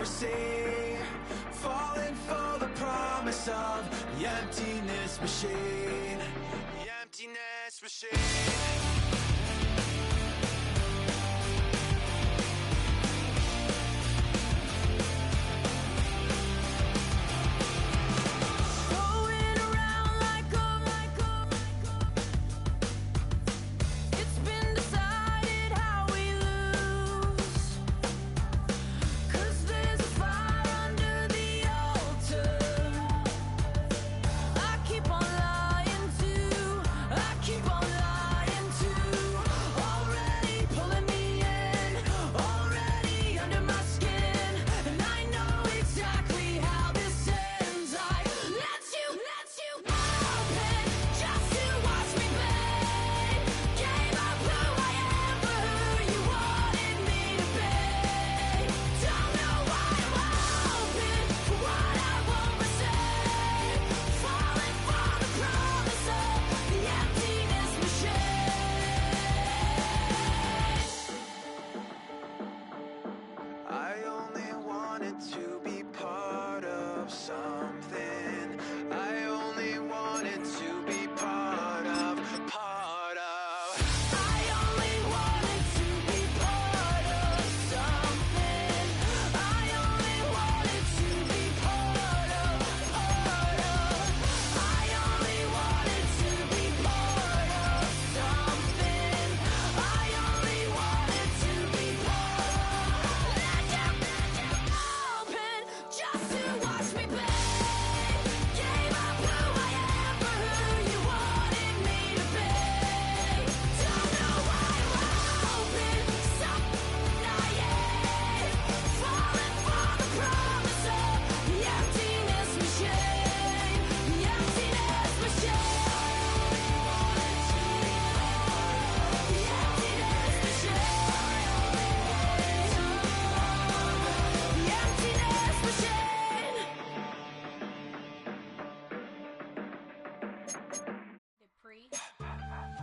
ever see, falling for the promise of the emptiness machine. The emptiness machine.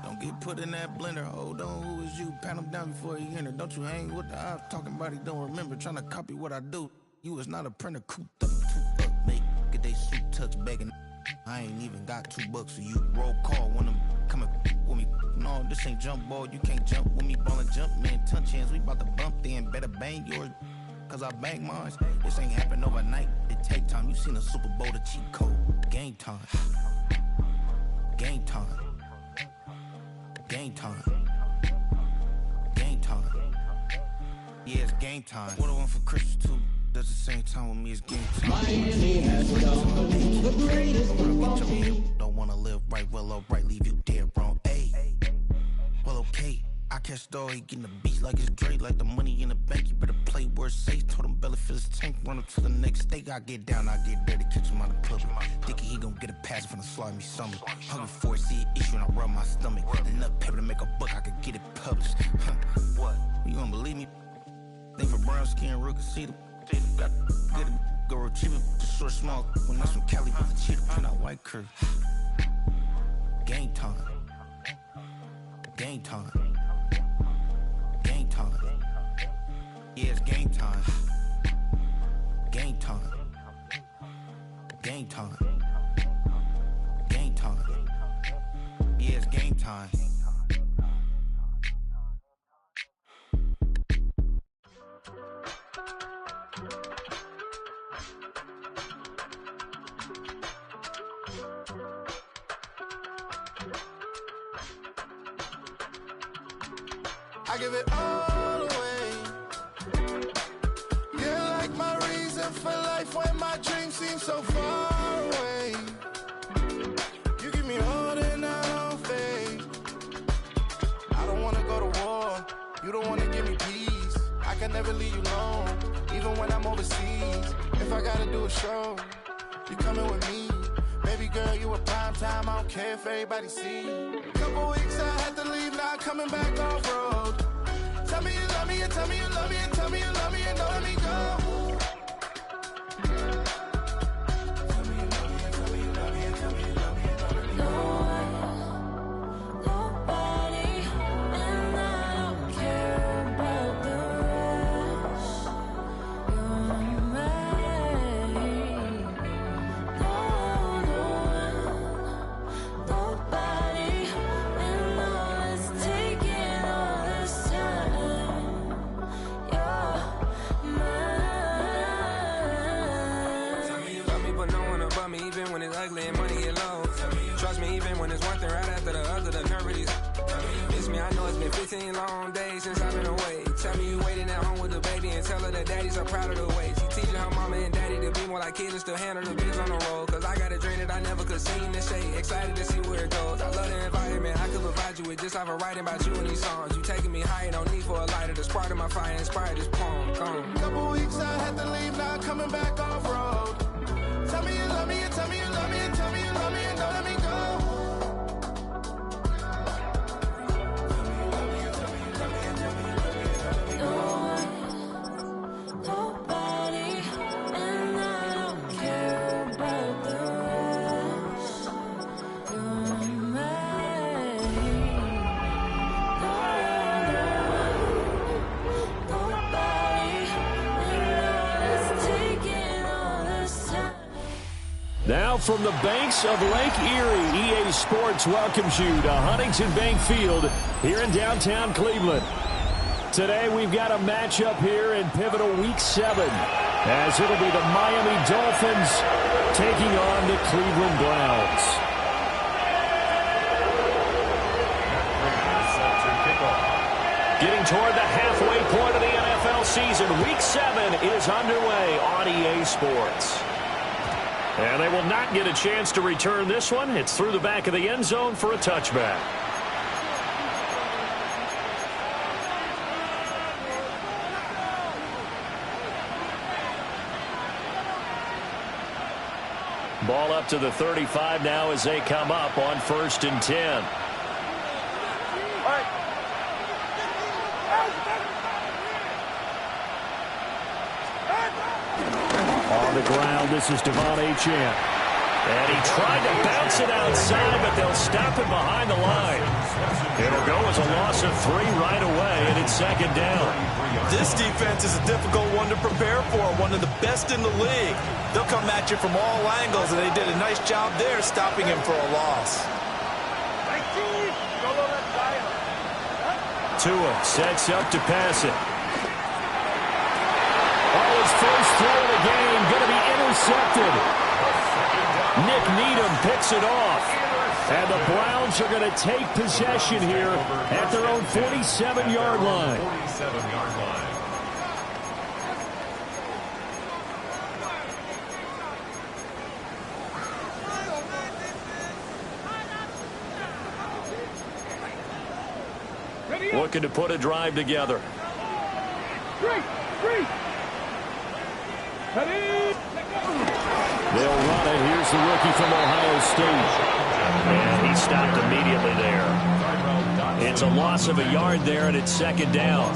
Don't get put in that blender. Hold on, who is you? Pat him down before he enter. Don't you hang with the ops talking about he don't remember. Trying to copy what I do. You is not a printer. Cooped up, too up, make get they suit touch begging. I ain't even got $2 for you. Roll call when I'm coming with me. No, this ain't jump ball. You can't jump with me. Ballin' jump, man. Touch hands. We bout to bump then. Better bang yours. Cause I bang mine. This ain't happen overnight. It take time. You seen a Super Bowl, the cheat code. Game time. Game time. Game time. Game time. Yeah, it's game time. What I want for Christmas too. At the same time with me, it's game time. Miami has done the greatest performance. Don't wanna live right, well, alright, leave you dead wrong. Ayy, well, okay. I catch the dog, he getting the beat like it's Dre, like the money in the bank. You better play where it's safe. Told him belly fill his tank, run him to the next state. I get down, I get dirty, catch him on the club. Thinking he gon' get a pass from the slide me summer. Hungry for it, see an issue and I rub my stomach. Enough paper to make a book, I could get it published. What? You gonna believe me? Think for brown skin, real can see them. Got good go retrieve it, the short small. When that's from Cali with the cheetah print out white curve. Game time. Game time. Game time. Yeah, it's game time. Game time. Game time. Game time. Yeah, it's game time. I give it all away. You're like my reason for life when my dreams seem so far away. You give me all and I don't fade. I don't wanna go to war. You don't wanna give me peace. I can never leave you alone, even when I'm overseas. If I gotta do a show, you coming with me. Baby girl, you a prime time. I don't care if everybody see. Couple weeks I had to leave, now coming back off road. Tell me you love me, and tell me you love me, and tell me you love me, and don't let me go. Tell me you love me, and tell me you love me, and tell me you love me, and don't let me go. Nobody, and I don't care about the rest. You're get low. Trust me, even when it's one thing right after the other, the nerve of these. Miss me, I know it's been 15 long days since I've been away. Tell me you waiting at home with the baby and tell her that daddy's so proud of the way. She teaching her mama and daddy to be more like kids and still handle the biz on the road. Cause I got a dream that I never could sing to say. Excited to see where it goes. I love the environment I could provide you with just off of writing about you in these songs. You taking me higher, no need for a lighter. The spark of my fire inspired this poem. Gone. Couple weeks I had to leave, now coming back off road. Tell me you love me, and tell me you love me, and tell me you love me, and don't let me go. Nobody, and I don't care about the rest. You're mine. Nobody, and it's taking all this time. Now from the banks of Lake Erie, EA Sports welcomes you to Huntington Bank Field here in downtown Cleveland. Today we've got a matchup here in pivotal Week 7, as it'll be the Miami Dolphins taking on the Cleveland Browns. Getting toward the halfway point of the NFL season, Week 7 is underway on EA Sports. And they will not get a chance to return this one. It's through the back of the end zone for a touchback. Ball up to the 35 now as they come up on 1st and 10. On the ground, this is Devon Achane. And he tried to bounce it outside, but they'll stop it behind the line. It'll go as a loss of 3 right away, and it's 2nd down. This defense is a difficult one to prepare for, one of the best in the league. They'll come at you from all angles, and they did a nice job there stopping him for a loss. Tua sets up to pass it. His first throw of the game going to be intercepted. Nick Needham picks it off. And the Browns are going to take possession here at their own 47-yard line. Looking to put a drive together. They'll run it. Here's the rookie from Ohio State. And he stopped immediately there. It's a loss of a yard there, and it's 2nd down.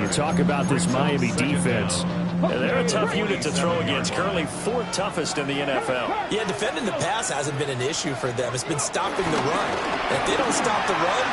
You talk about this Miami defense. They're a tough unit to throw against. Currently 4th toughest in the NFL. Yeah, defending the pass hasn't been an issue for them. It's been stopping the run. If they don't stop the run,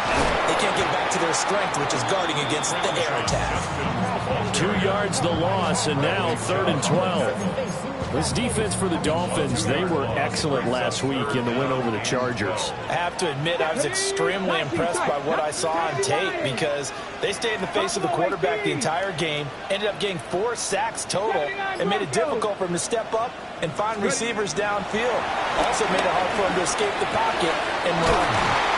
they can't get back to their strength, which is guarding against the air attack. 2 yards the loss, and now 3rd and 12. This defense for the Dolphins, they were excellent last week in the win over the Chargers. I have to admit, I was extremely impressed by what I saw on tape because they stayed in the face of the quarterback the entire game, ended up getting 4 sacks total, and made it difficult for him to step up and find receivers downfield. Also made it hard for him to escape the pocket and run.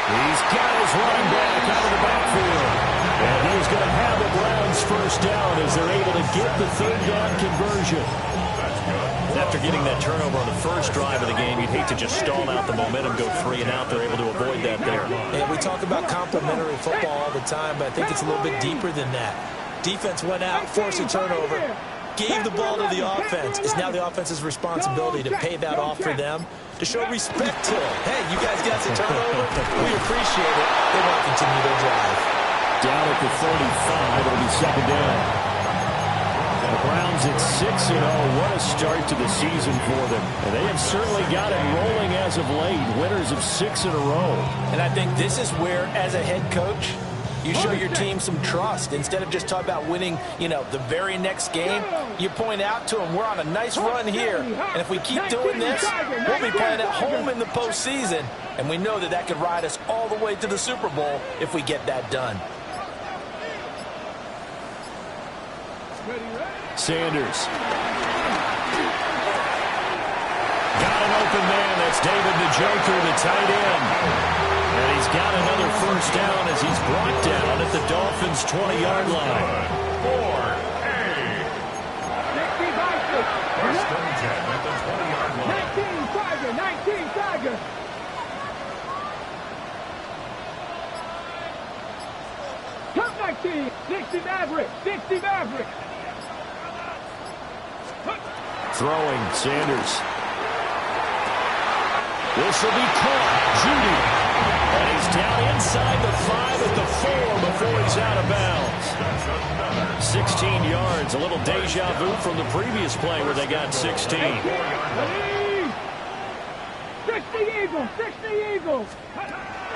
He's got his running back out of the backfield. And he's going to have the Browns first down as they're able to get the 3rd down conversion. After getting that turnover on the first drive of the game, you'd hate to just stall out the momentum, go 3 and out. They're able to avoid that there. And we talk about complementary football all the time, but I think it's a little bit deeper than that. Defense went out, forced a turnover, gave the ball to the offense. It's now the offense's responsibility to pay that off for them, to show respect to them. Hey, you guys got the turnover? We appreciate it. They want to continue their drive. Down at the 35, it'll be 2nd down. The Browns at 6-0. What a start to the season for them. And they have certainly got it rolling as of late. Winners of 6 in a row. And I think this is where, as a head coach, you show your team some trust. Instead of just talking about winning, the very next game, you point out to them, we're on a nice run here. And if we keep doing this, we'll be playing at home in the postseason. And we know that could ride us all the way to the Super Bowl if we get that done. Sanders. Got got an open man. That's David the Joker, the tight end. And he's got another first down as he's brought down at the Dolphins' 20-yard line. 4 and 10 at the 20-yard line. 19 Tiger. Come 19, 60 Maverick. Throwing, Sanders. This will be caught. Judy. And he's down inside the 5 at the 4 before he's out of bounds. 16 yards. A little deja vu from the previous play where they got 16. 60 Eagles.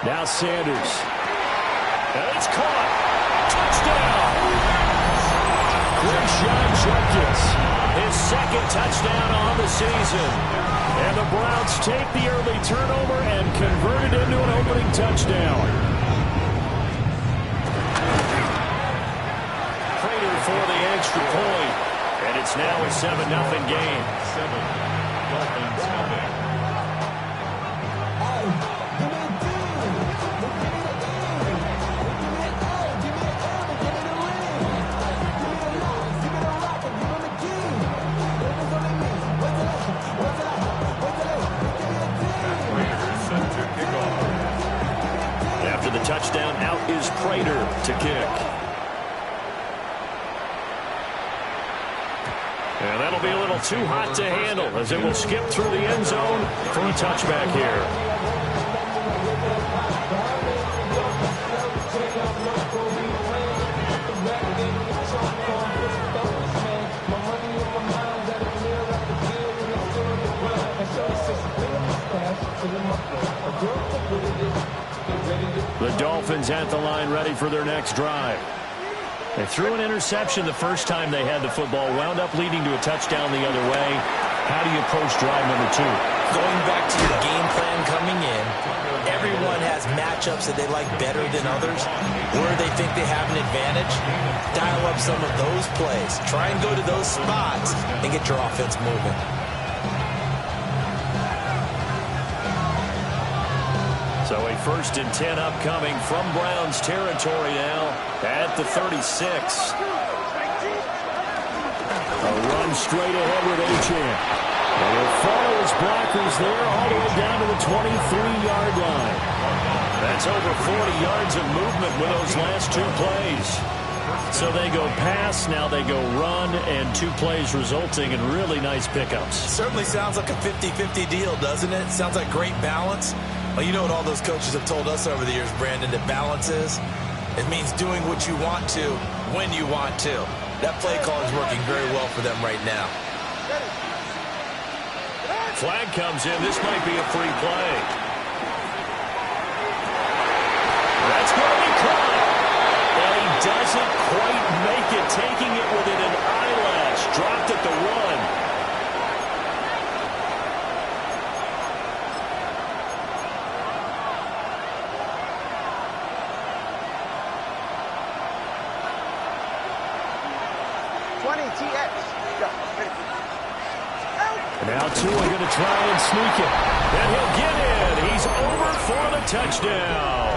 Now Sanders. And it's caught. Touchdown. Quinshon Judkins. His second touchdown on the season. And the Browns take the early turnover and convert it into an opening touchdown. Prater for the extra point. And it's now a 7-0 game. 7. Dolphins have it. Touchdown, out is Prater to kick. And that'll be a little too hot to handle as it will skip through the end zone for a touchback here. The Dolphins at the line ready for their next drive. They threw an interception the first time they had the football, wound up leading to a touchdown the other way. How do you approach drive number 2? Going back to your game plan coming in, everyone has matchups that they like better than others. Where they think they have an advantage, dial up some of those plays. Try and go to those spots and get your offense moving. So a 1st and 10 upcoming from Browns territory now at the 36. A run straight ahead with Achane. And he'll follow his blockers there all the way down to the 23-yard line. That's over 40 yards of movement with those last 2 plays. So they go pass, now they go run, and 2 plays resulting in really nice pickups. Certainly sounds like a 50-50 deal, doesn't it? Sounds like great balance. Well, you know what all those coaches have told us over the years, Brandon, that balance is? It means doing what you want to, when you want to. That play call is working very well for them right now. Flag comes in. This might be a free play. That's going to be caught. And he doesn't quite make it, taking it within an eyelash. Dropped at the 1. Now Tua going to try and sneak it. And he'll get in. He's over for the touchdown.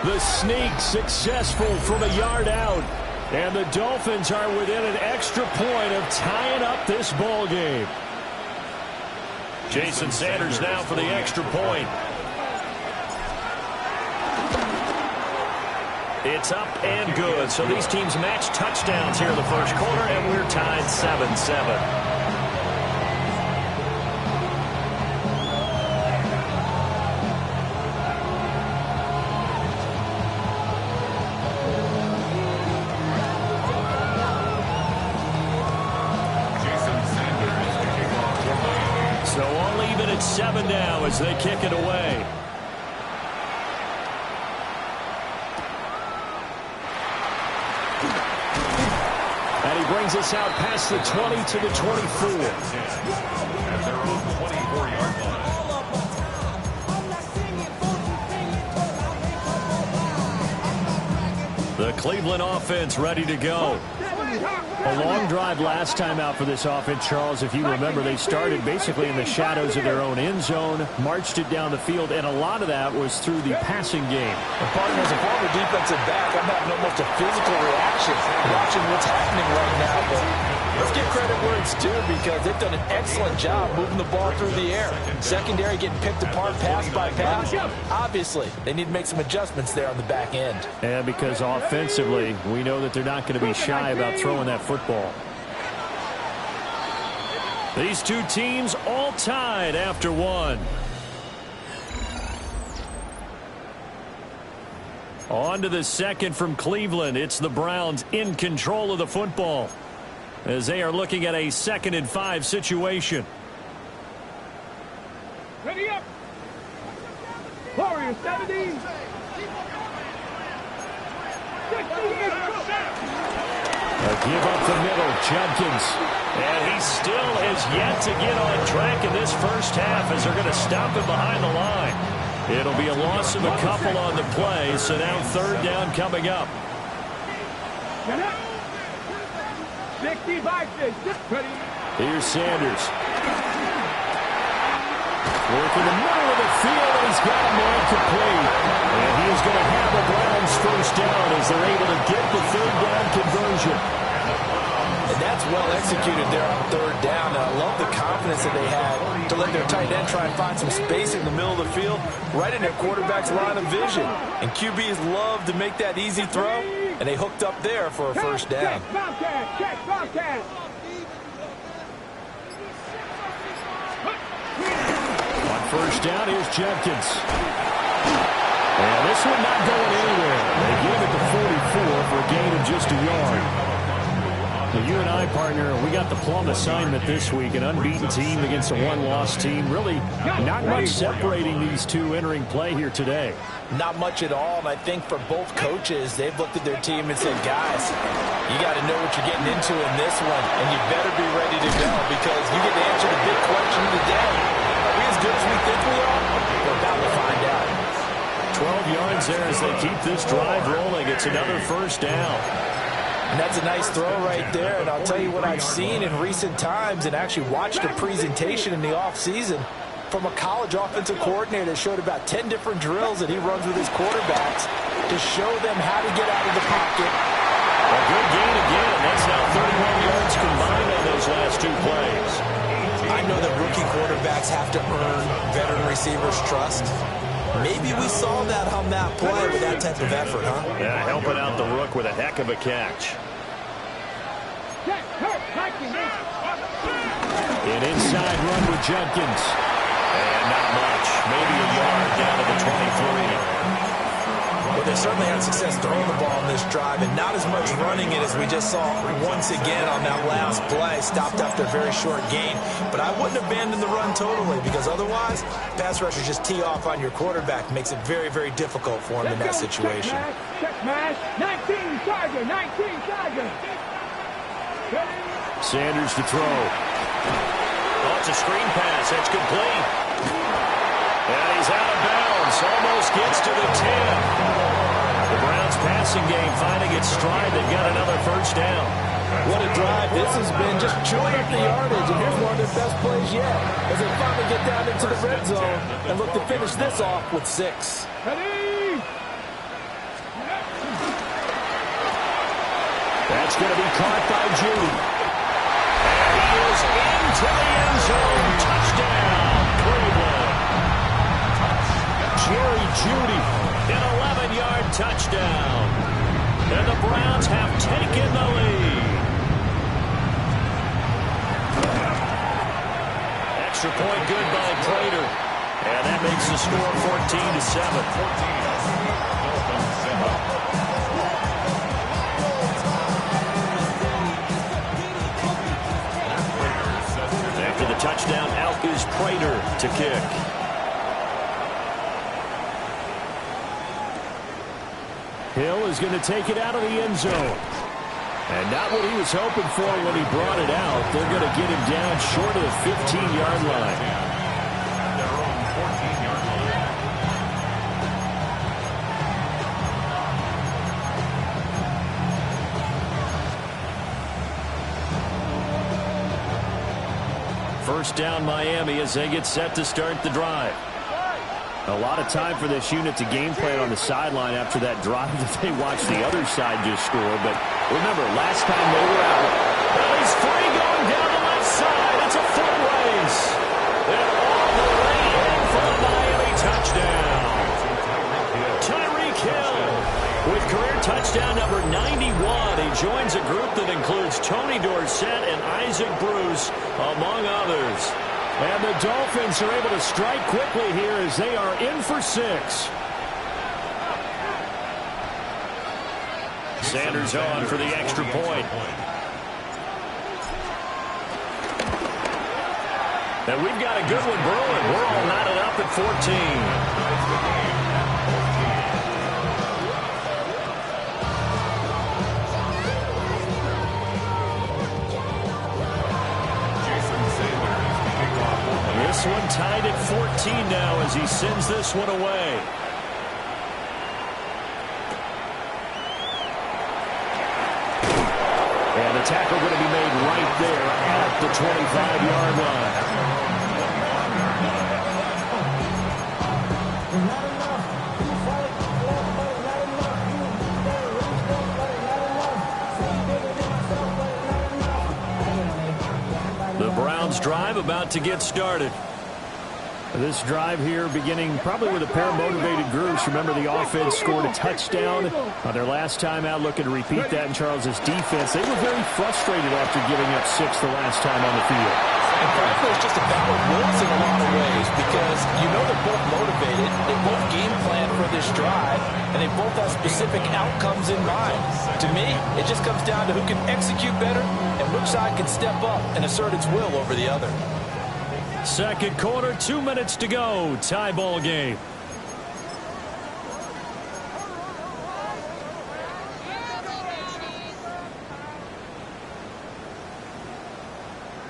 The sneak successful from a yard out. And the Dolphins are within an extra point of tying up this ball game. Jason Sanders now for the extra point. It's up and good. So these teams match touchdowns here in the first quarter, and we're tied 7-7. So all even at 7 now as they kick it away. And he brings us out past the 20 to the 24. At their own 24-yard line. The Cleveland offense ready to go. A long drive last time out for this offense, Charles. If you remember, they started basically in the shadows of their own end zone, marched it down the field, and a lot of that was through the passing game. And partner, as a former defensive back, I'm having almost a physical reaction watching what's happening right now. But let's give credit where it's due because they've done an excellent job moving the ball through the air. Secondary getting picked apart pass by pass. Obviously, they need to make some adjustments there on the back end. Yeah, because offensively, we know that they're not going to be shy about throwing that football. These two teams all tied after one. On to the second from Cleveland. It's the Browns in control of the football as they are looking at a 2nd and 5 situation. Ready up. Warriors 70. A give up the middle, Judkins. And he still has yet to get on track in this first half as they're going to stop him behind the line. It'll be a loss of a couple on the play, so now 3rd down coming up. 65. Here's Sanders. Working the middle of the field, and he's got a man complete. And he is going to have the Browns first down as they're able to get the 3rd down conversion. And that's well executed there on 3rd down. And I love the confidence that they had to let their tight end try and find some space in the middle of the field, right in their quarterback's line of vision. And QBs love to make that easy throw, and they hooked up there for a first down. Bobcat. On first down, here's Judkins. And this one not going anywhere. They gave it to 44 for a gain of just a yard. Well, you and I, partner, we got the plum assignment this week, an unbeaten team against a one-loss team. Really not much separating these two entering play here today. Not much at all, and I think for both coaches, they've looked at their team and said, guys, you got to know what you're getting into in this one, and you better be ready to go because you get to answer the big question of the day. Are we as good as we think we are? We're about to find out. 12 yards there as they keep this drive rolling. It's another first down. And that's a nice throw right there. And I'll tell you what I've seen in recent times and actually watched a presentation in the offseason from a college offensive coordinator that showed about 10 different drills that he runs with his quarterbacks to show them how to get out of the pocket. A good gain again. That's now 31 yards combined on those last 2 plays. I know that rookie quarterbacks have to earn veteran receivers' trust. Maybe we saw that on that play with that type of effort, huh? Yeah, helping out the rook with a heck of a catch. An inside run with Judkins. And not much. Maybe a yard down to the 23. Well, they certainly had success throwing the ball on this drive and not as much running it as we just saw once again on that last play. Stopped after a very short gain. But I wouldn't abandon the run totally because otherwise, pass rushers just tee off on your quarterback. Makes it very, very difficult for him in that situation. Check mash. 19 Charger. Sanders to throw. Oh, it's a screen pass. That's complete. And he's out of bounds. Almost gets to the 10. The Browns passing game finding its stride. They've got another first down. What a drive this has been, just chewing up the yardage. And here's one of their best plays yet as they finally get down into the red zone and look to finish this off with 6. That's going to be caught by Judy. And he is into the end zone. Touchdown, Cleveland. Jerry Judy, an 11-yard touchdown. And the Browns have taken the lead. Extra point good by Prater. And that makes the score 14-7. After the touchdown, out is Prater to kick. Hill is going to take it out of the end zone. And not what he was hoping for when he brought it out. They're going to get him down short of the 15-yard line. first down Miami as they get set to start the drive. A lot of time for this unit to game plan on the sideline after that drive that they watched the other side just score. But remember, last time they were out, he's free going down the left side. It's a foot race. And all the way in for the Miami touchdown. Tyreek Hill with career touchdown number 91. He joins a group that includes Tony Dorsett and Isaac Bruce, among others. And the Dolphins are able to strike quickly here as they are in for 6. Sanders on for the extra point. And we've got a good one brewing. We're all knotted up at 14. This one tied at 14 now as he sends this one away. And the tackle going to be made right there at the 25-yard line. The Browns drive about to get started. This drive here beginning probably with a pair of motivated groups. Remember, the offense scored a touchdown on their last time out, looking to repeat that in Charles's defense. They were very frustrated after giving up 6 the last time on the field. And frankly, it's just a battle of wills in a lot of ways because you know they're both motivated, they both game plan for this drive, and they both have specific outcomes in mind. To me, it just comes down to who can execute better and which side can step up and assert its will over the other. Second quarter, 2 minutes to go. Tie ball game.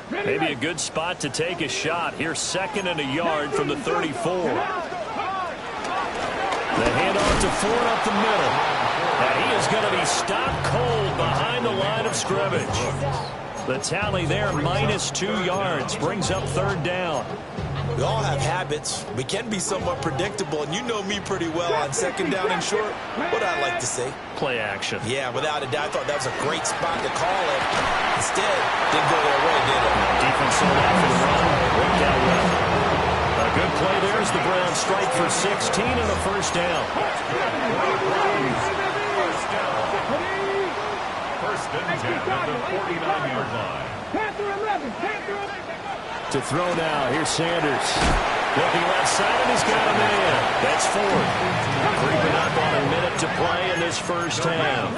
Maybe a good spot to take a shot. Here's 2nd and a yard from the 34. The handoff to Ford up the middle. And he is going to be stopped cold behind the line of scrimmage. The tally there, -2 yards, brings up 3rd down. We all have habits. We can be somewhat predictable, and you know me pretty well on 2nd down and short. What I like to say? Play action. Yeah, without a doubt. I thought that was a great spot to call it. Instead, didn't go their way, did it? Defense sold out for the run. Worked out well. A good play there as the Browns strike for 16 and a first down. First and 10 at the 49-yard line. To throw now, here's Sanders. Looking left side, and he's got a man. That's Ford. Creeping up on a minute to play in this first half.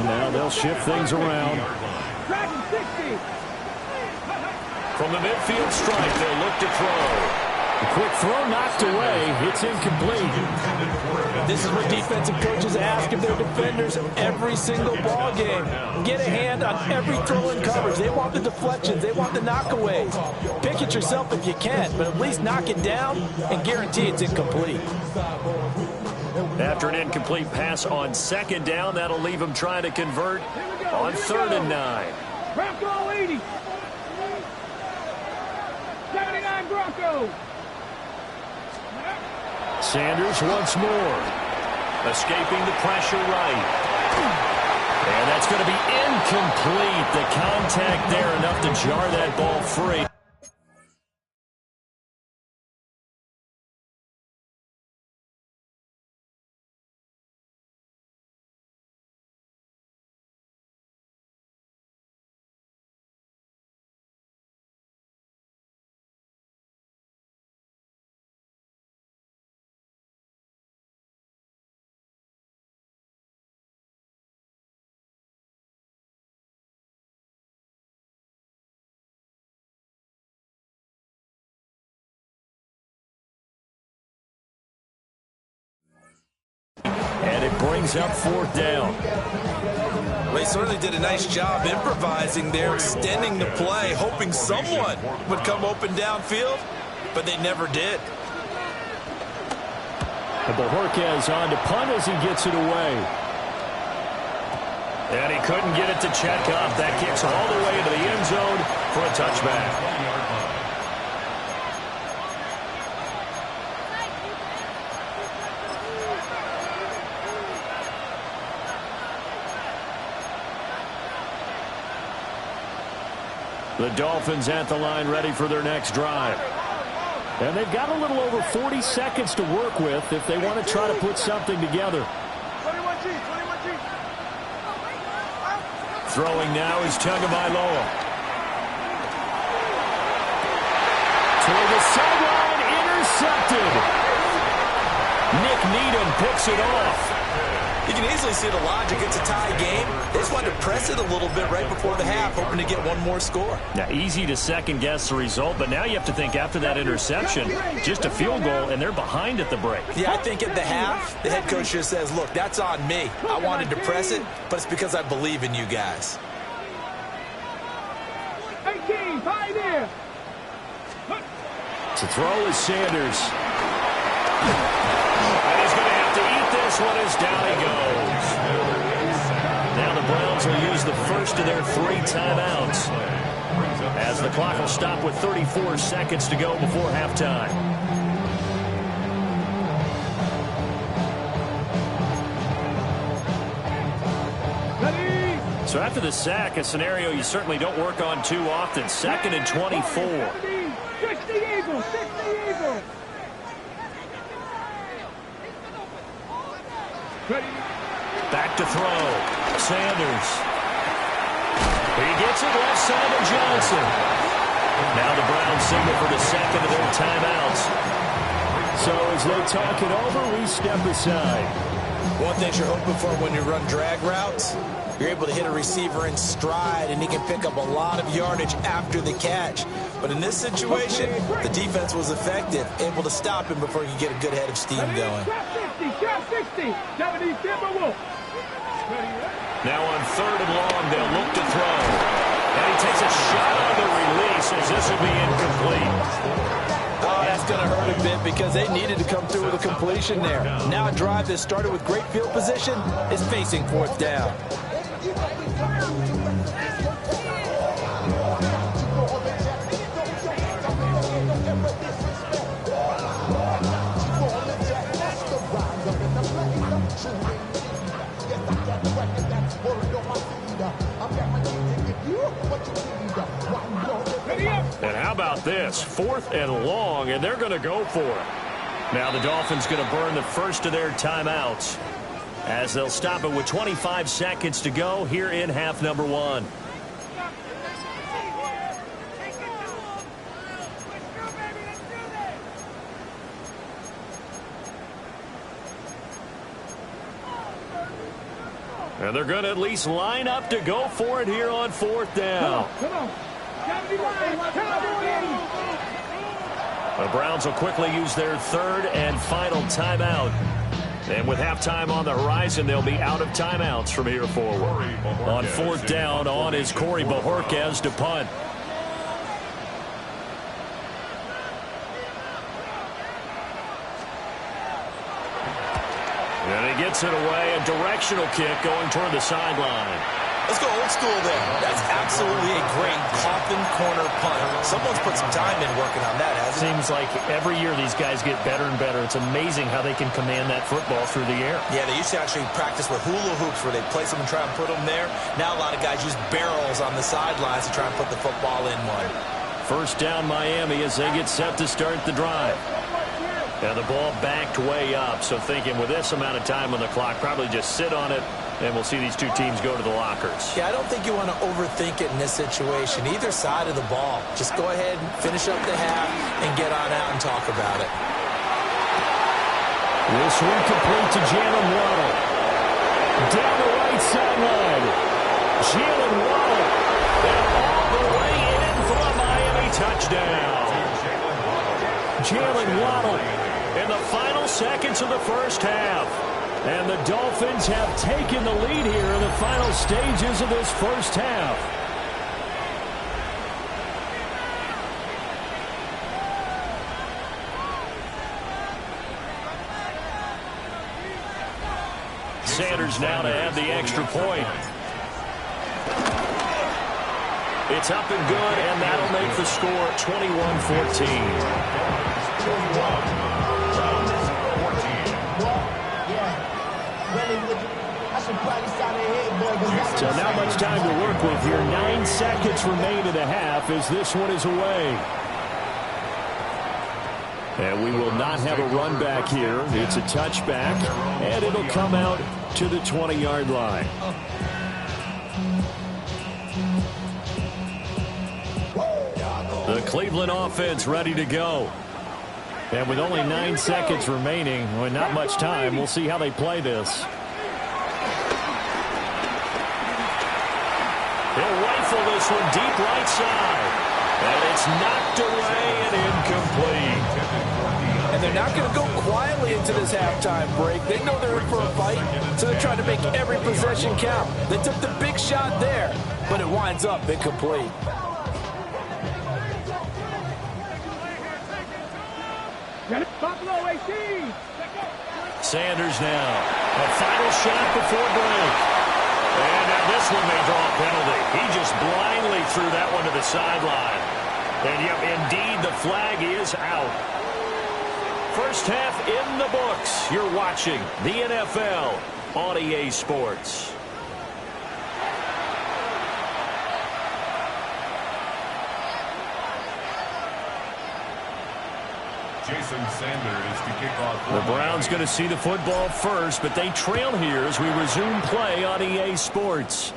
Now they'll shift things around. From the midfield stripe, they'll look to throw. A quick throw knocked away. It's incomplete. This is what defensive coaches ask of their defenders every single ball game. Get a hand on every throw in coverage. They want the deflections. They want the knockaways. Pick it yourself if you can, but at least knock it down and guarantee it's incomplete. After an incomplete pass on 2nd down, that'll leave him trying to convert on 3rd and 9. Bronco 80. 79 Broncos. Sanders once more. Escaping the pressure right. And that's going to be incomplete. The contact there enough to jar that ball free. And it brings up 4th down. They certainly did a nice job improvising there, extending the play, hoping someone would come open downfield, but they never did. And Bojorquez on to punt as he gets it away. And he couldn't get it to check up. That kicks all the way into the end zone for a touchback. The Dolphins at the line ready for their next drive. And they've got a little over 40 seconds to work with if they want to try to put something together. Throwing now is Tagovailoa. Toward the sideline, intercepted. Nick Needham picks it off. You can easily see the logic. It's a tie game. They just wanted to press it a little bit right before the half, hoping to get one more score. Now, easy to second-guess the result, but now you have to think after that interception, just a field goal, and they're behind at the break. Yeah, I think at the half, the head coach just says, look, that's on me. I wanted to press it, but it's because I believe in you guys. 18, tight end. To throw is Sanders. And he's going to have to eat this one as down he goes. Now the Browns will use the first of their 3 timeouts as the clock will stop with 34 seconds to go before halftime. So after the sack, a scenario you certainly don't work on too often. 2nd and 24. 60 Eagles, 60 Eagles. Back to throw. Sanders. He gets it left side of Johnson. Now the Browns signal for the second of their timeouts. So as they talk it over, we step aside. One thing you're hoping for when you run drag routes, you're able to hit a receiver in stride, and he can pick up a lot of yardage after the catch. But in this situation, the defense was effective, able to stop him before he could get a good head of steam going. Now on 3rd and long, they'll look to throw. And he takes a shot on the release as this will be incomplete. Oh, that's going to hurt a bit because they needed to come through with a completion there. Now a drive that started with great field position is facing 4th down. And how about this? 4th and long, and they're going to go for it. Now the Dolphins going to burn the first of their timeouts as they'll stop it with 25 seconds to go here in half number 1. And they're going to at least line up to go for it here on 4th down. Come on. The Browns will quickly use their 3rd and final timeout. And with halftime on the horizon, they'll be out of timeouts from here forward. On 4th down, on is Corey Bojorquez to punt. And he gets it away, a directional kick going toward the sideline. Let's go old school there. That's absolutely a great coffin corner punt. Someone's put some time in working on that, hasn't it? Seems like every year these guys get better and better. It's amazing how they can command that football through the air. Yeah, they used to actually practice with hula hoops where they place them and try and put them there. Now a lot of guys use barrels on the sidelines to try and put the football in one. 1st down Miami as they get set to start the drive. And the ball backed way up, so thinking with this amount of time on the clock, probably just sit on it, and we'll see these two teams go to the lockers. Yeah, I don't think you want to overthink it in this situation. Either side of the ball. Just go ahead and finish up the half and get on out and talk about it. This one complete to Jalen Waddle. Down the right sideline. Jalen Waddle. And all the way in for a Miami touchdown. Jalen Waddle in the final seconds of the first half. And the Dolphins have taken the lead here in the final stages of this first half. Sanders now to add the extra point. It's up and good, and that'll make the score 21-14. So not much time to work with here. 9 seconds remain in the half as this one is away. And we will not have a run back here. It's a touchback, and it'll come out to the 20-yard line. The Cleveland offense ready to go. And with only 9 seconds remaining, well, not much time, we'll see how they play this. They'll rifle this one deep right side. And it's knocked away and incomplete. And they're not going to go quietly into this halftime break. They know they're in for a fight, so they're trying to make every possession count. They took the big shot there, but it winds up incomplete. Sanders now. A final shot before break. And now this one may draw a penalty. He just blindly threw that one to the sideline. And yep, indeed, the flag is out. First half in the books. You're watching the NFL on EA Sports. Jason Sanders to kick off. The Browns going to see the football first, but they trail here as we resume play on EA Sports.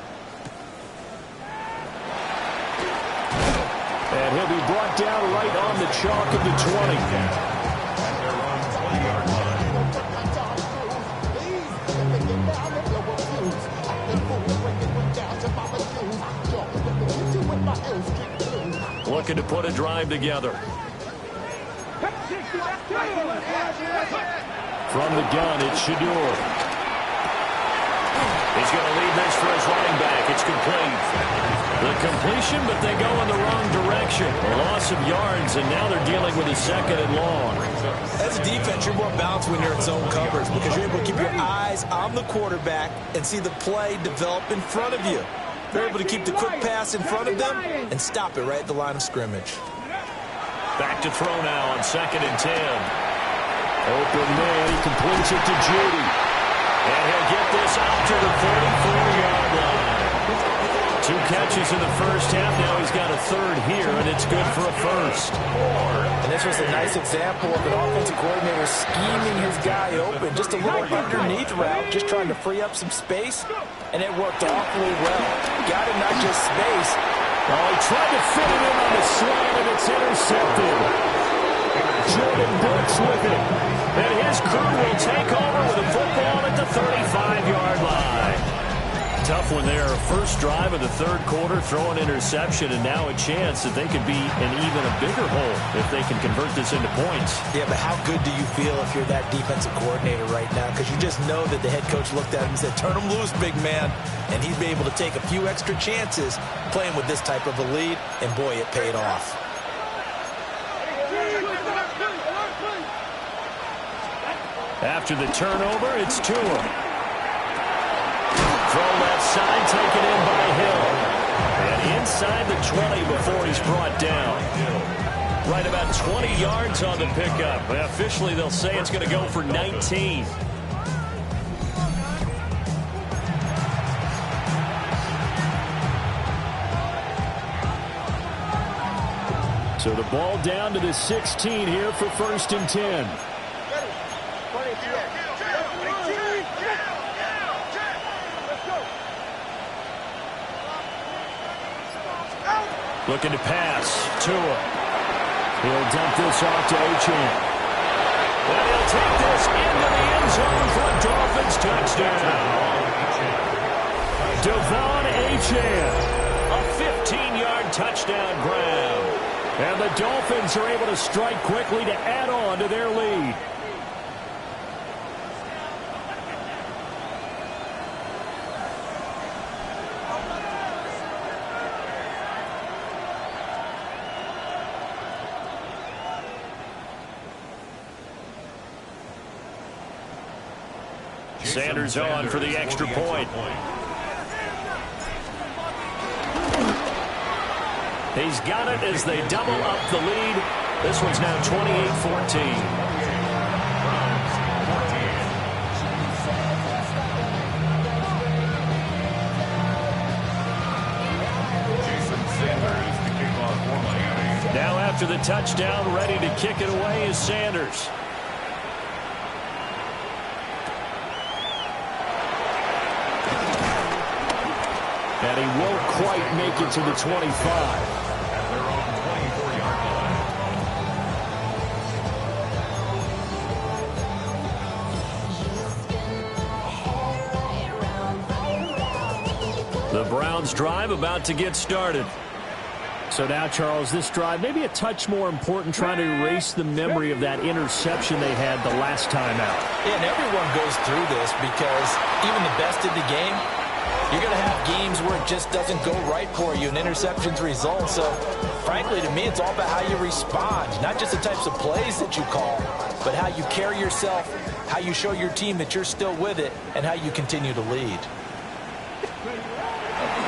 And he'll be brought down right on the chalk of the 20. Looking to put a drive together. From the gun, it's Shador. He's going to leave this for his running back. It's complete. The completion, but they go in the wrong direction. A loss of yards, and now they're dealing with a second and long. As a defense, you're more balanced when you're in zone coverage because you're able to keep your eyes on the quarterback and see the play develop in front of you. They're able to keep the quick pass in front of them and stop it right at the line of scrimmage. Back to throw now on 2nd and 10. Open man, he completes it to Judy. And he'll get this out to the 44-yard line. 2 catches in the first half. Now he's got a third here, and it's good for a first. And this was a nice example of an offensive coordinator scheming his guy open. Just a little underneath route, just trying to free up some space, and it worked awfully well. Got him not just space. Oh, he tried to fit it in on the slant, and it's intercepted. Jordan Brooks with it. And his crew will take over with a football at the 35-yard line. Tough one there. First drive of the third quarter, throw an interception, and now a chance that they could be in even a bigger hole if they can convert this into points. Yeah, but how good do you feel if you're that defensive coordinator right now? Because you just know that the head coach looked at him and said, turn him loose, big man. And he'd be able to take a few extra chances playing with this type of a lead, and boy, it paid off. After the turnover, it's Tua. Throw left side, taken in by Hill. And inside the 20 before he's brought down. Right about 20 yards on the pickup. Officially, they'll say it's going to go for 19. So the ball down to the 16 here for 1st and 10. Looking to pass. Tua. He'll dump this off to Achane. And he'll take this into the end zone for a Dolphins touchdown. Devon Achane. A 15-yard touchdown grab. And the Dolphins are able to strike quickly to add on to their lead. Sanders on for the extra point. He's got it as they double up the lead. This one's now 28-14. Now after the touchdown, ready to kick it away is Sanders. And he won't quite make it to the 25. At their own 24-yard line. The Browns drive about to get started. So now, Charles, this drive maybe a touch more important, trying to erase the memory of that interception they had the last time out. Yeah, and everyone goes through this because even the best in the game, you're going to have games where it just doesn't go right for you and interceptions result. So, frankly, to me, it's all about how you respond, not just the types of plays that you call, but how you carry yourself, how you show your team that you're still with it, and how you continue to lead.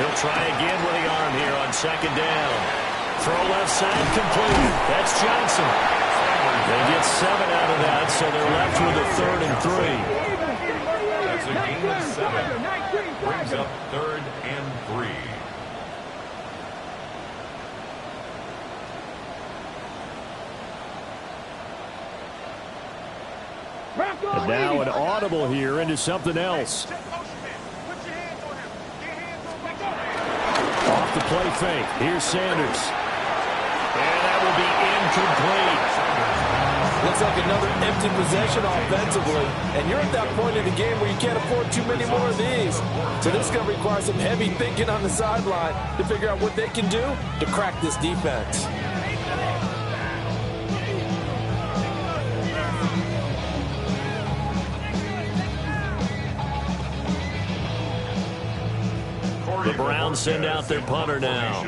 He'll try again with the arm here on second down. Throw left side complete. That's Johnson. They get 7 out of that, so they're left with a 3rd and 3. That's a gain of 7. Brings up 3rd and 3. And now an audible here into something else. Off the play fake. Here's Sanders. And that will be incomplete. Looks like another empty possession offensively. And you're at that point in the game where you can't afford too many more of these. So this is going to require some heavy thinking on the sideline to figure out what they can do to crack this defense. The Browns send out their punter now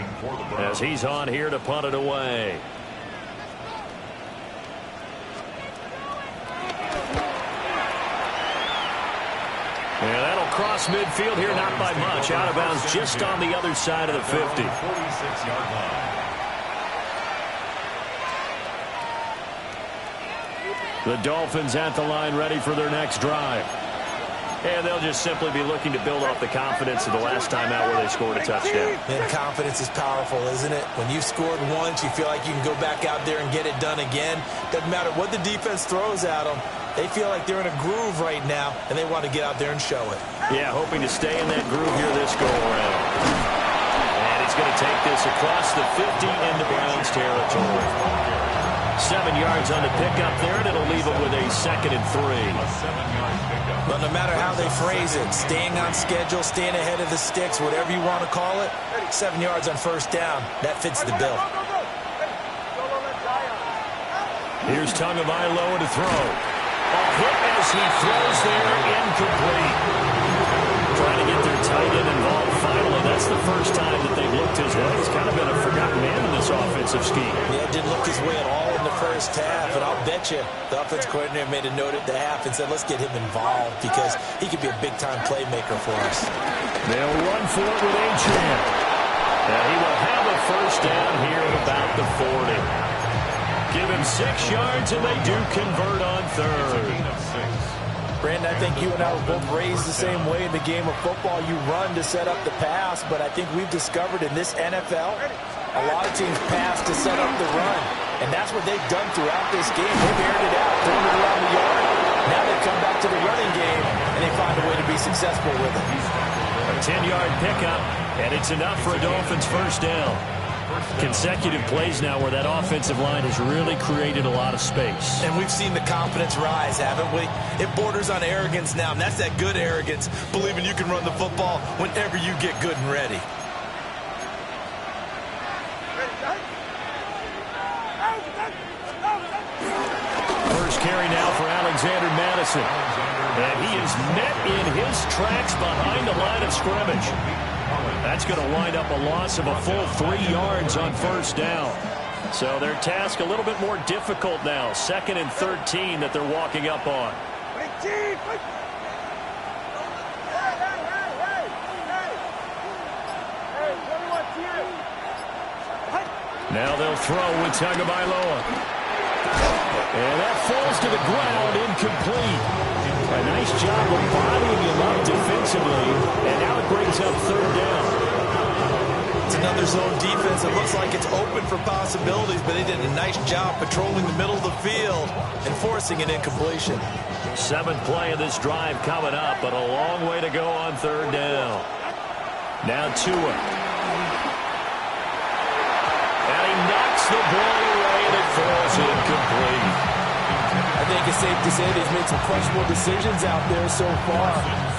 as he's on here to punt it away. And that'll cross midfield here, not by much. Out of bounds just on the other side of the 50. 46-yard line. The Dolphins at the line, ready for their next drive. And they'll just simply be looking to build off the confidence of the last time out where they scored a touchdown. And confidence is powerful, isn't it? When you scored once, you feel like you can go back out there and get it done again. Doesn't matter what the defense throws at them. They feel like they're in a groove right now, and they want to get out there and show it. Yeah, hoping to stay in that groove here this go-around. And he's going to take this across the 50 into Browns territory. 7 yards on the pickup there, and it'll leave it with a 2nd and 3. But no matter how they phrase it, staying on schedule, staying ahead of the sticks, whatever you want to call it, 7 yards on first down, that fits the bill. Here's Tagovailoa to throw. A hit as he throws there, incomplete. Trying to get their tight end involved finally. That's the first time that they've looked his way. He's kind of been a forgotten man in this offensive scheme. Yeah, didn't look his way at all in the first half, and I'll bet you the offense coordinator made a note at the half and said, let's get him involved because he could be a big-time playmaker for us. They'll run for it with Achane. And he will have a first down here at about the 40. Give him 6 yards, and they do convert on 3rd. Brandon, I think you and I were both raised the same way in the game of football. You run to set up the pass, but I think we've discovered in this NFL, a lot of teams pass to set up the run. And that's what they've done throughout this game. They've aired it out, thrown it around the yard. Now they come back to the running game, and they find a way to be successful with it. A 10-yard pickup, and it's enough for a Dolphins first down. Consecutive plays now where that offensive line has really created a lot of space. And we've seen the confidence rise, haven't we? It borders on arrogance now, and that's that good arrogance, believing you can run the football whenever you get good and ready. First carry now for Alexander Madison. And he is met in his tracks behind the line of scrimmage. That's going to wind up a loss of a full 3 yards on first down. So their task a little bit more difficult now. 2nd and 13 that they're walking up on. Now they'll throw with Tagovailoa. And that falls to the ground, incomplete. A nice job of bodying him up defensively, and now it brings up third down. It's another zone defense. It looks like it's open for possibilities, but they did a nice job patrolling the middle of the field and forcing an incompletion. 7th play of this drive coming up, but a long way to go on third down. Now Tua. And he knocks the ball away, and it falls incomplete. I think it's safe to say that he's made some questionable decisions out there so far.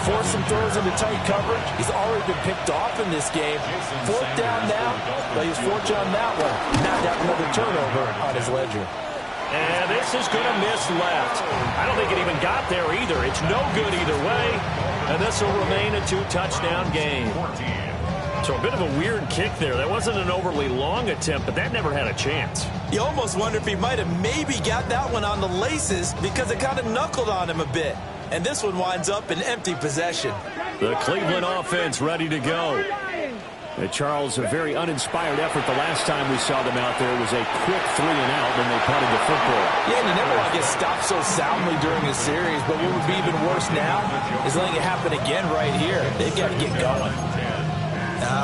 Forced some throws into tight coverage. He's already been picked off in this game. 4th down now, but he's fortunate on that one. Not have another turnover on his ledger. And this is going to miss left. I don't think it even got there either. It's no good either way. And this will remain a 2-touchdown game. So a bit of a weird kick there. That wasn't an overly long attempt, but that never had a chance. You almost wonder if he might have maybe got that one on the laces because it kind of knuckled on him a bit. And this one winds up in empty possession. The Cleveland offense ready to go. Charles, a very uninspired effort the last time we saw them out there. It was a quick 3-and-out when they punted the football. Yeah, and you never want to get stopped so soundly during a series, but what would be even worse now is letting it happen again right here. They've got to get going.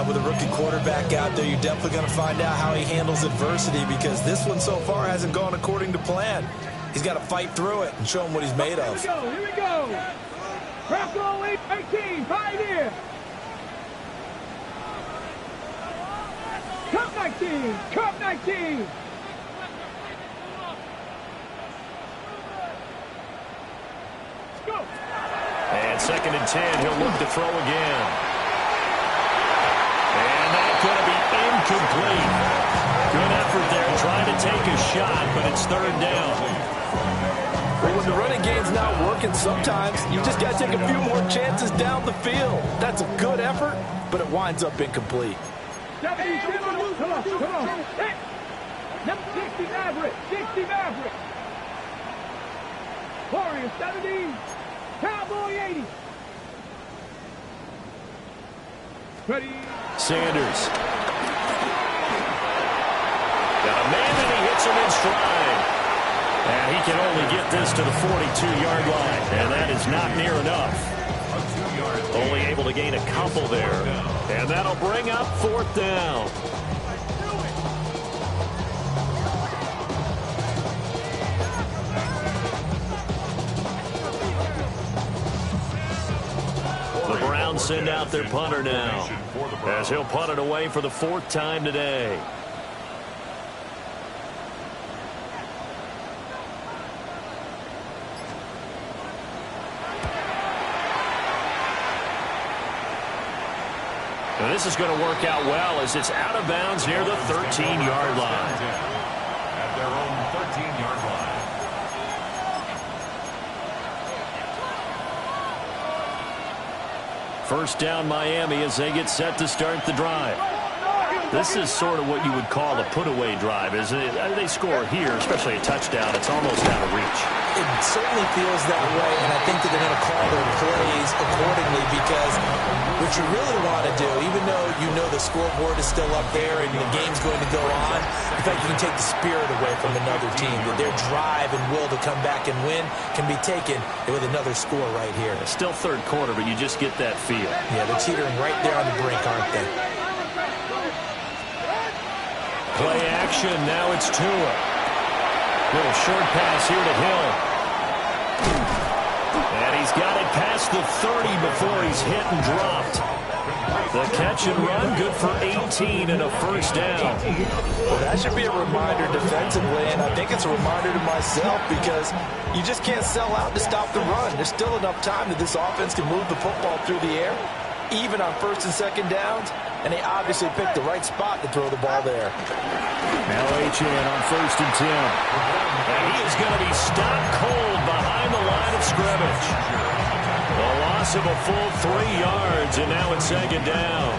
With a rookie quarterback out there, you're definitely going to find out how he handles adversity because this one so far hasn't gone according to plan. He's got to fight through it and show him what he's made of. Here we go. Crack roll 18, 5 here. Cup 19, Cup 19. Let's go. And 2nd and 10, he'll look to throw again. And that's going to be incomplete. Good effort there, trying to take a shot, but it's 3rd down. Well, when the running game's not working, sometimes you just got to take a few more chances down the field. That's a good effort, but it winds up incomplete. 77, come on. Hey. Number 60 Maverick, 60 Maverick. Warrior 70, Cowboy 80. Ready. Sanders. Got a man, and he hits him in stride. And he can only get this to the 42-yard line, and that is not near enough. Only able to gain a couple there, and that'll bring up 4th down. The Browns send out their punter now, as he'll punt it away for the 4th time today. And this is going to work out well as it's out of bounds near the 13-yard line. At their own 13-yard line. First down Miami as they get set to start the drive. This is sort of what you would call a put-away drive, isn't it? They score here, especially a touchdown. It's almost out of reach. It certainly feels that way, and I think that they're going to call their plays accordingly because what you really want to do, even though you know the scoreboard is still up there and the game's going to go on, in fact, you can take the spirit away from another team. That their drive and will to come back and win can be taken with another score right here. It's still 3rd quarter, but you just get that feel. Yeah, they're teetering right there on the brink, aren't they? Play action, now it's Tua. Little short pass here to Hill. And he's got it past the 30 before he's hit and dropped. The catch and run, good for 18 and a 1st down. Well, that should be a reminder defensively, and I think it's a reminder to myself because you just can't sell out to stop the run. There's still enough time that this offense can move the football through the air, even on 1st and 2nd downs, and they obviously picked the right spot to throw the ball there. Now HN on 1st and 10. And he is going to be stopped cold behind the line of scrimmage. A loss of a full 3 yards, and now it's 2nd down.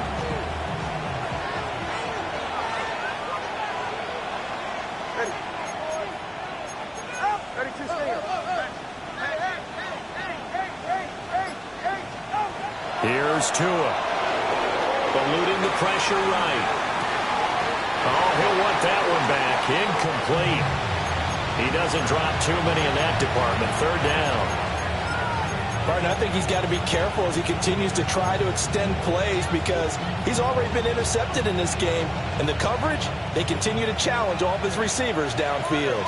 Here's Tua. Eluding the pressure right. Oh, he'll want that one back. Incomplete. He doesn't drop too many in that department. Third down. Martin, I think he's got to be careful as he continues to try to extend plays because he's already been intercepted in this game. And the coverage, they continue to challenge all of his receivers downfield.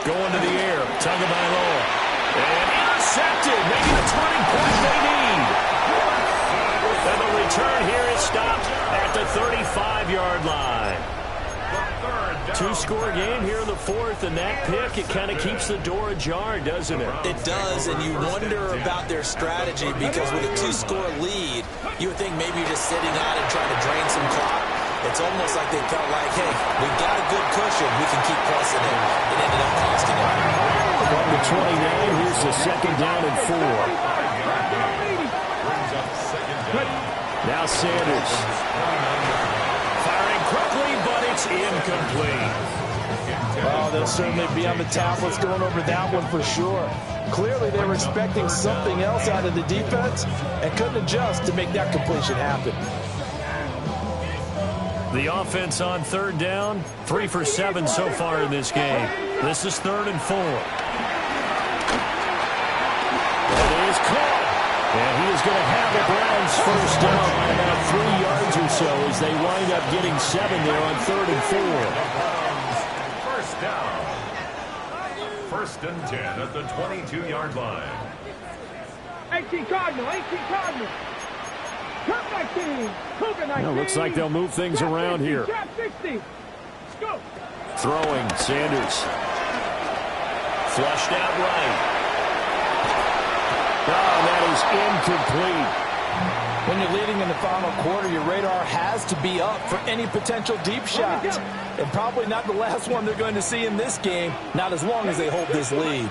Going to the air. Tagovailoa. And intercepted. Making a turning point they need. And the return here is stopped at the 35-yard line. Two-score game here in the fourth, and that pick, it kind of keeps the door ajar, doesn't it? It does, and you wonder about their strategy because with a two-score lead, you would think maybe you're just sitting on it trying to drain some clock. It's almost like they felt like, hey, we've got a good cushion. We can keep pressing it. It ended up costing them. From the 29, here's the second down and 4. Now Sanders. Firing quickly, but it's incomplete. Oh, they'll certainly be on the tablets going over that one for sure. Clearly, they were expecting something else out of the defense and couldn't adjust to make that completion happen. The offense on third down, 3 for 7 so far in this game. This is 3rd and 4. That is caught. And he is going to have the Browns first down by about 3 yards or so as they wind up getting 7 there on 3rd and 4. First down. 1st and 10 at the 22-yard line. 18 Cardinal, 18 Cardinal. Well, looks like they'll move things around here. Throwing, Sanders. Flushed out right. Oh, that is incomplete. When you're leading in the final quarter, your radar has to be up for any potential deep shots. And probably not the last one they're going to see in this game, not as long as they hold this lead.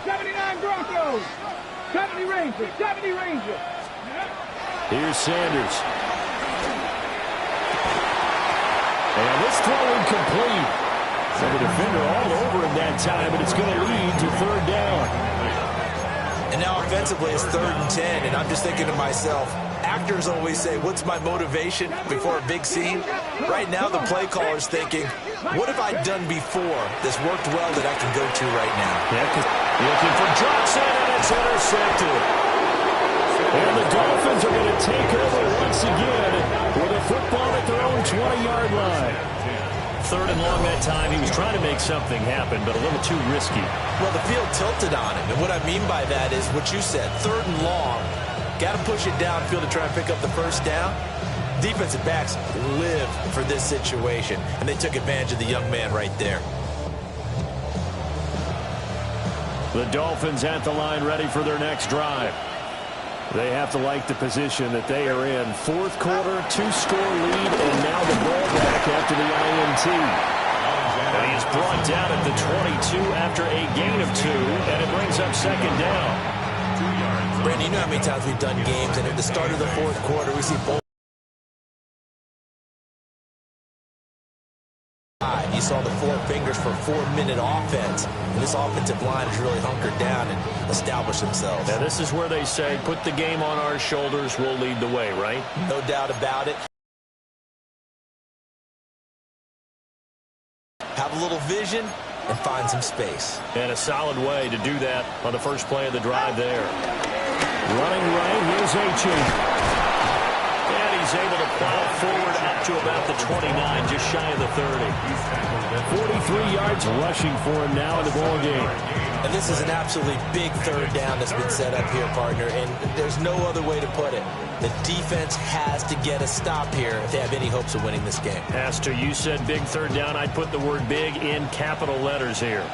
79 Broncos, 70 Rangers, 70 Rangers. Here's Sanders. And this throw incomplete. So the defender all over him that time, but it's going to lead to 3rd down. And now offensively it's 3rd and 10, and I'm just thinking to myself, actors always say, what's my motivation before a big scene? Right now the play caller's thinking, what have I done before that's worked well that I can go to right now? Yeah, looking for Johnson, and it's intercepted. And the Dolphins are going to take over once again with a football at their own 20-yard line. 3rd and long that time. He was trying to make something happen, but a little too risky. Well, the field tilted on him, and what I mean by that is what you said, 3rd and long. Got to push it downfield to try and pick up the first down. Defensive backs live for this situation, and they took advantage of the young man right there. The Dolphins at the line ready for their next drive. They have to like the position that they are in. 4th quarter, 2-score lead, and now the ball back after the INT. And he is brought down at the 22 after a gain of 2, and it brings up 2nd down. Brandon, you know how many times we've done games, and at the start of the 4th quarter, we see both. You saw the 4 fingers for 4-minute offense. And this offensive line has really hunkered down and established themselves. Now, this is where they say, put the game on our shoulders, we'll lead the way, right? No doubt about it. Have a little vision and find some space. And a solid way to do that on the first play of the drive there. Running right, here's H.A. And he's able to plow forward up to about the 29, just shy of the 30. 43 yards rushing for him now in the ball game. And this is an absolutely big 3rd down that's been set up here, partner, and there's no other way to put it. The defense has to get a stop here if they have any hopes of winning this game. As to you said big 3rd down, I'd put the word big in capital letters here.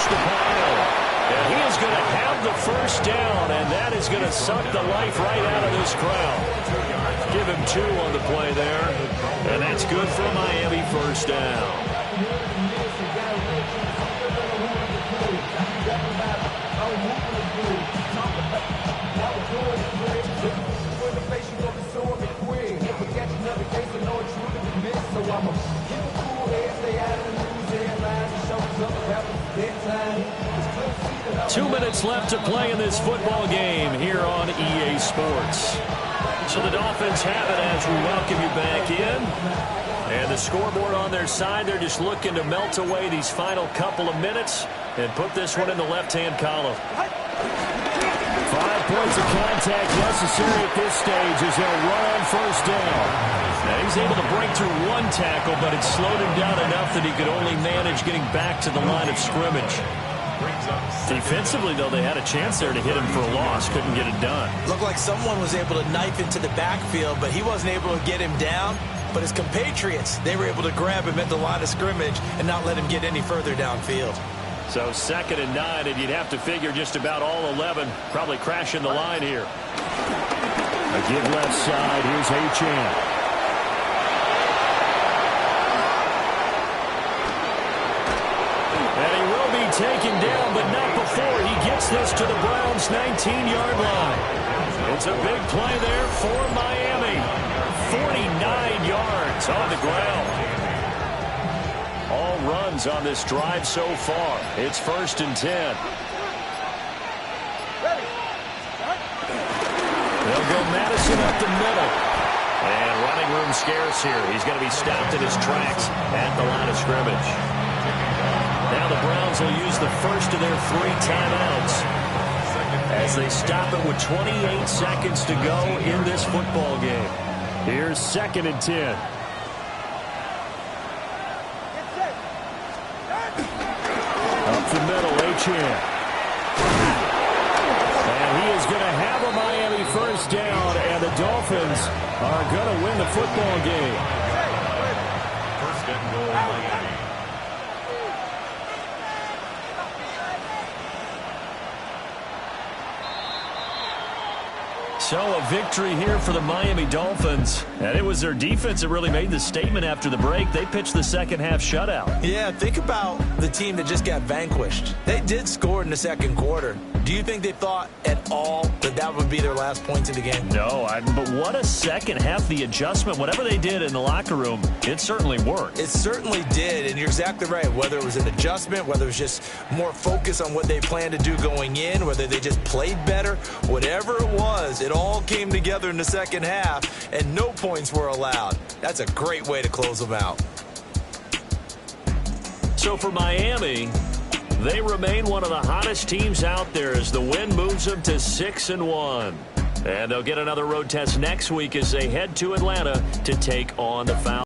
The pile. And he is going to have the first down, and that is going to suck the life right out of this crowd. Give him 2 on the play there, and that's good for Miami. First down. 2 minutes left to play in this football game here on EA Sports. So the Dolphins have it as we welcome you back in. And the scoreboard on their side, they're just looking to melt away these final couple of minutes and put this one in the left-hand column. 5 points of contact necessary at this stage as they'll run on first down. Now he's able to break through one tackle, but it slowed him down enough that he could only manage getting back to the line of scrimmage. Defensively, though, they had a chance there to hit him for a loss. Couldn't get it done. Looked like someone was able to knife into the backfield, but he wasn't able to get him down. But his compatriots, they were able to grab him at the line of scrimmage and not let him get any further downfield. So 2nd and 9, and you'd have to figure just about all 11 probably crashing the line here. A give left side. Here's Achane. And he will be taken down, but not before he gets this to the Browns' 19-yard line. It's a big play there for Miami. 49 yards on the ground. All runs on this drive so far. It's 1st and 10. They'll go Madison up the middle. And running room scarce here. He's going to be stopped in his tracks at the line of scrimmage. Now the Browns will use the first of their 3 timeouts as they stop it with 28 seconds to go in this football game. Here's 2nd and 10. Up the middle, Achane. And he is going to have a Miami first down, and the Dolphins are going to win the football game. 1st and goal, Miami. So a victory here for the Miami Dolphins. And it was their defense that really made the statement after the break. They pitched the second-half shutout. Yeah, think about the team that just got vanquished. They did score in the 2nd quarter. Do you think they thought at all that that would be their last points of the game? No, but what a second half. The adjustment, whatever they did in the locker room, it certainly worked. It certainly did, and you're exactly right. Whether it was an adjustment, whether it was just more focus on what they planned to do going in, whether they just played better, whatever it was, it all came together in the 2nd half, and no points were allowed. That's a great way to close them out. So for Miami, they remain one of the hottest teams out there as the win moves them to 6-1. And they'll get another road test next week as they head to Atlanta to take on the Falcons.